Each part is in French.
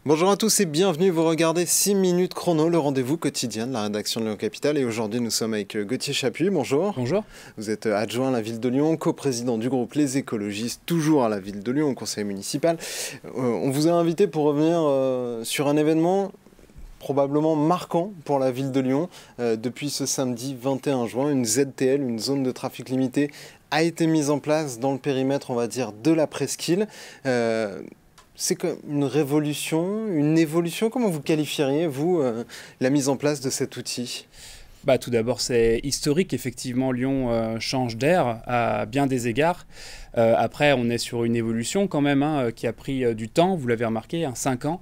Bonjour à tous et bienvenue, vous regardez 6 minutes chrono, le rendez-vous quotidien de la rédaction de Lyon Capitale. Et aujourd'hui, nous sommes avec Gauthier Chapuis, bonjour. Bonjour. Vous êtes adjoint à la ville de Lyon, coprésident du groupe Les Écologistes, toujours à la ville de Lyon, au conseil municipal. On vous a invité pour revenir sur un événement probablement marquant pour la ville de Lyon. Depuis ce samedi 21 juin, une ZTL, une zone de trafic limité, a été mise en place dans le périmètre, on va dire, de la presqu'île. C'est comme une révolution, une évolution. Comment vous qualifieriez, vous, la mise en place de cet outil ? Tout d'abord, c'est historique. Effectivement, Lyon change d'air à bien des égards. Après, on est sur une évolution quand même qui a pris du temps, vous l'avez remarqué, 5 ans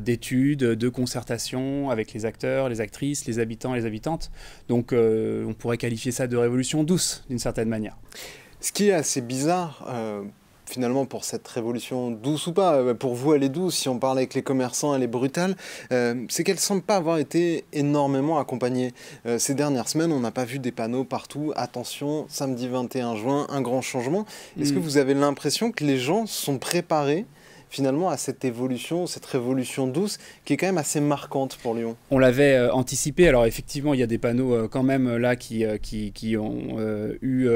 d'études, de concertation avec les acteurs, les actrices, les habitants et les habitantes. Donc, on pourrait qualifier ça de révolution douce, d'une certaine manière. Ce qui est assez bizarre... finalement, pour cette révolution douce ou pas, pour vous elle est douce, si on parle avec les commerçants elle est brutale, c'est qu'elle ne semble pas avoir été énormément accompagnée. Ces dernières semaines, on n'a pas vu des panneaux partout, attention, samedi 21 juin, un grand changement. Est-ce que vous avez l'impression que les gens sont préparés finalement à cette évolution, cette révolution douce qui est quand même assez marquante pour Lyon? On l'avait anticipé. Alors effectivement, il y a des panneaux quand même là qui ont eu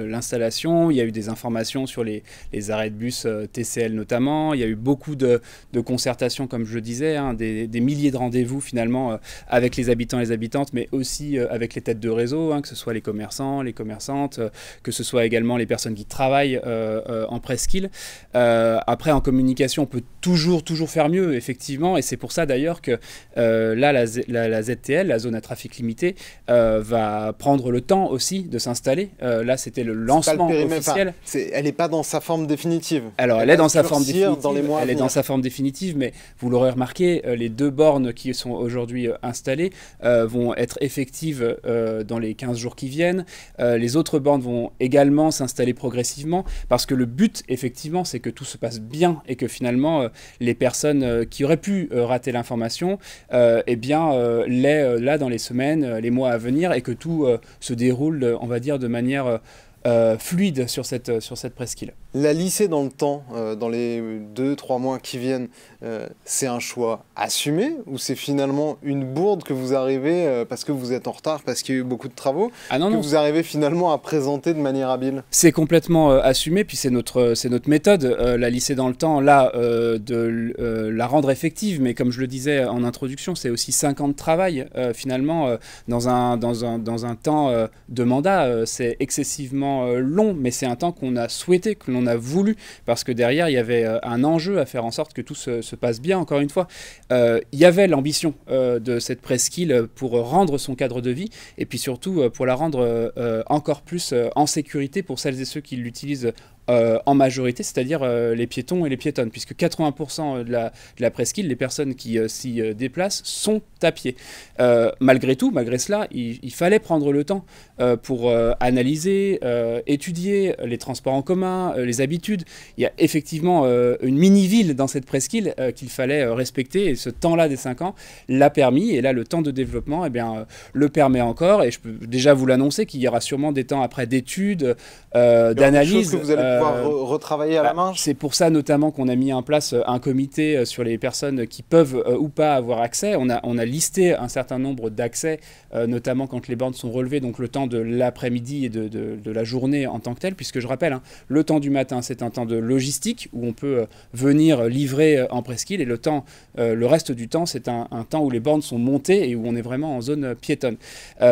l'installation. Il y a eu des informations sur les arrêts de bus TCL notamment. Il y a eu beaucoup de concertations, comme je le disais, des milliers de rendez-vous finalement avec les habitants et les habitantes, mais aussi avec les têtes de réseau, que ce soit les commerçants, les commerçantes, que ce soit également les personnes qui travaillent en presqu'île. Après, en communication, on peut toujours faire mieux, effectivement, et c'est pour ça d'ailleurs que là, la ZTL, la zone à trafic limité, va prendre le temps aussi de s'installer. Là, c'était le lancement officiel. Elle n'est pas dans sa forme définitive. Alors, elle est dans sa forme définitive. Elle est dans sa forme définitive, mais vous l'aurez remarqué, les 2 bornes qui sont aujourd'hui installées vont être effectives dans les 15 jours qui viennent. Les autres bornes vont également s'installer progressivement, parce que le but, effectivement, c'est que tout se passe bien et que finalement, les personnes qui auraient pu rater l'information, l'aient là dans les semaines, les mois à venir, et que tout se déroule, on va dire, de manière fluide sur cette presqu'île. La lisser dans le temps, dans les 2-3 mois qui viennent, c'est un choix assumé ou c'est finalement une bourde que vous arrivez, parce que vous êtes en retard, parce qu'il y a eu beaucoup de travaux, vous arrivez finalement à présenter de manière habile? C'est complètement assumé, puis c'est notre méthode, la lisser dans le temps, là, de la rendre effective, mais comme je le disais en introduction, c'est aussi 5 ans de travail, finalement, dans un temps de mandat, c'est excessivement long, mais c'est un temps qu'on a souhaité, que l'on a voulu, parce que derrière, il y avait un enjeu à faire en sorte que tout se passe bien, encore une fois. Il y avait l'ambition de cette presqu'île pour rendre son cadre de vie, et puis surtout pour la rendre encore plus en sécurité pour celles et ceux qui l'utilisent en majorité, c'est-à-dire les piétons et les piétonnes, puisque 80% de la presqu'île, les personnes qui s'y déplacent, sont à pied. Malgré cela, il fallait prendre le temps pour analyser, étudier les transports en commun, les habitudes. Il y a effectivement une mini-ville dans cette presqu'île qu'il fallait respecter, et ce temps-là des 5 ans l'a permis, et là le temps de développement le permet encore, et je peux déjà vous l'annoncer qu'il y aura sûrement des temps après d'études, d'analyse. Retravailler à la marge. C'est pour ça notamment qu'on a mis en place un comité sur les personnes qui peuvent ou pas avoir accès. On a listé un certain nombre d'accès, notamment quand les bornes sont relevées, donc le temps de l'après-midi et de la journée en tant que telle, puisque je rappelle, le temps du matin, c'est un temps de logistique où on peut venir livrer en presqu'île, et le reste du temps, c'est un temps où les bornes sont montées et où on est vraiment en zone piétonne.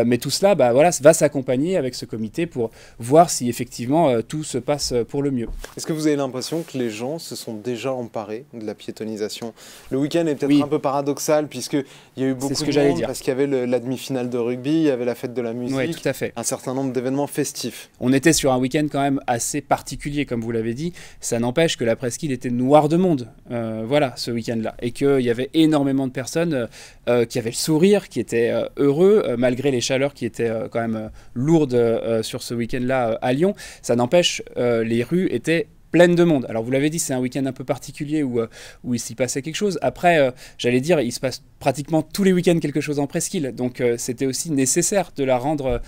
Mais tout cela va s'accompagner avec ce comité pour voir si effectivement tout se passe pour le mieux. Est-ce que vous avez l'impression que les gens se sont déjà emparés de la piétonisation? Le week-end est peut-être un peu paradoxal, puisqu'il y a eu beaucoup de monde, parce qu'il y avait la demi-finale de rugby, il y avait la fête de la musique, tout à fait. Un certain nombre d'événements festifs. On était sur un week-end quand même assez particulier, comme vous l'avez dit. Ça n'empêche que la presqu'île était noire de monde, ce week-end-là. Et qu'il y avait énormément de personnes qui avaient le sourire, qui étaient heureux, malgré les chaleurs qui étaient quand même lourdes sur ce week-end-là à Lyon. Ça n'empêche, les rues étaient pleine de monde. Alors vous l'avez dit, c'est un week-end un peu particulier où il s'y passait quelque chose. Après, j'allais dire, il se passe pratiquement tous les week-ends quelque chose en presqu'île. Donc c'était aussi nécessaire de la rendre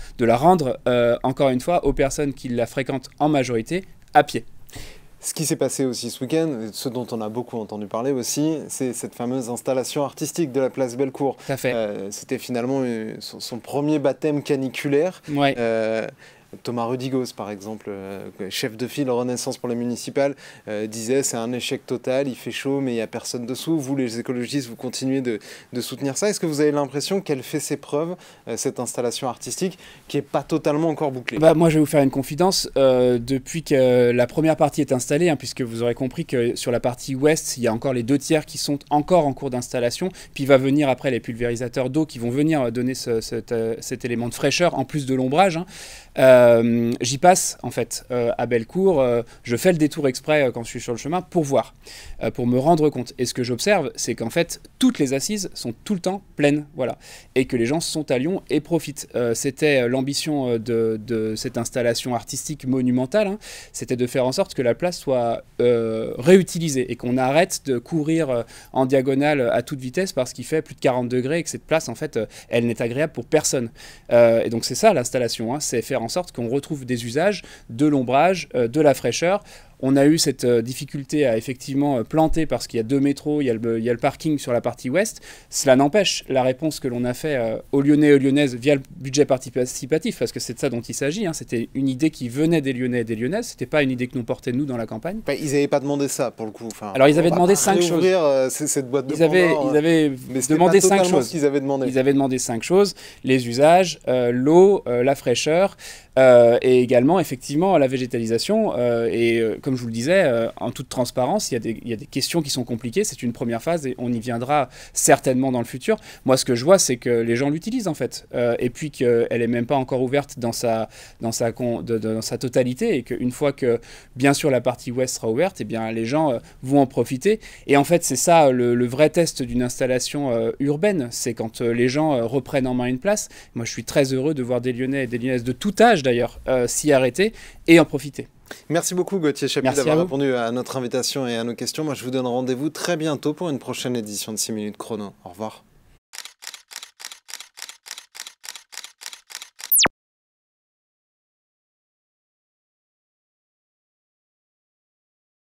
encore une fois, aux personnes qui la fréquentent en majorité, à pied. Ce qui s'est passé aussi ce week-end, ce dont on a beaucoup entendu parler aussi, c'est cette fameuse installation artistique de la place Bellecour. Tout à fait. C'était finalement son premier baptême caniculaire. Ouais. Thomas Rudigos, par exemple, chef de file Renaissance pour les municipales, disait c'est un échec total, il fait chaud mais il n'y a personne dessous. Vous, les écologistes, vous continuez de soutenir ça. Est-ce que vous avez l'impression qu'elle fait ses preuves, cette installation artistique, qui n'est pas totalement encore bouclée? Moi, je vais vous faire une confidence. Depuis que la première partie est installée, puisque vous aurez compris que sur la partie ouest, il y a encore les 2/3 qui sont encore en cours d'installation. Puis il va venir après les pulvérisateurs d'eau qui vont venir donner cet élément de fraîcheur en plus de l'ombrage. J'y passe en fait à Bellecour, je fais le détour exprès quand je suis sur le chemin pour voir, pour me rendre compte. Et ce que j'observe, c'est qu'en fait toutes les assises sont tout le temps pleines, voilà, et que les gens sont à Lyon et profitent. C'était l'ambition de cette installation artistique monumentale, c'était de faire en sorte que la place soit réutilisée et qu'on arrête de courir en diagonale à toute vitesse parce qu'il fait plus de 40 degrés et que cette place en fait elle n'est agréable pour personne. Et donc c'est ça l'installation, c'est faire en sorte qu'on retrouve des usages, de l'ombrage, de la fraîcheur. On a eu cette difficulté à effectivement planter parce qu'il y a 2 métros, il y a le parking sur la partie ouest. Cela n'empêche la réponse que l'on a fait aux Lyonnais et aux Lyonnaises via le budget participatif, parce que c'est de ça dont il s'agit. C'était une idée qui venait des Lyonnais et des Lyonnaises. C'était pas une idée que nous portait nous dans la campagne. Ils n'avaient pas demandé ça pour le coup. Alors ils avaient demandé 5 choses. Cette boîte de ils avaient demandé 5 choses. Ils avaient demandé 5 choses, les usages, l'eau, la fraîcheur. Et également effectivement la végétalisation comme je vous le disais en toute transparence, il y a des questions qui sont compliquées, c'est une première phase et on y viendra certainement dans le futur. Moi ce que je vois c'est que les gens l'utilisent en fait et puis qu'elle est même pas encore ouverte dans sa totalité et qu'une fois que bien sûr la partie ouest sera ouverte, et bien les gens vont en profiter. Et en fait c'est ça le vrai test d'une installation urbaine, c'est quand les gens reprennent en main une place. Moi je suis très heureux de voir des Lyonnais et des Lyonnaises de tout âge d'ailleurs s'y arrêter et en profiter. Merci beaucoup Gauthier Chaput d'avoir répondu à notre invitation et à nos questions. Moi je vous donne rendez-vous très bientôt pour une prochaine édition de 6 minutes chrono. Au revoir.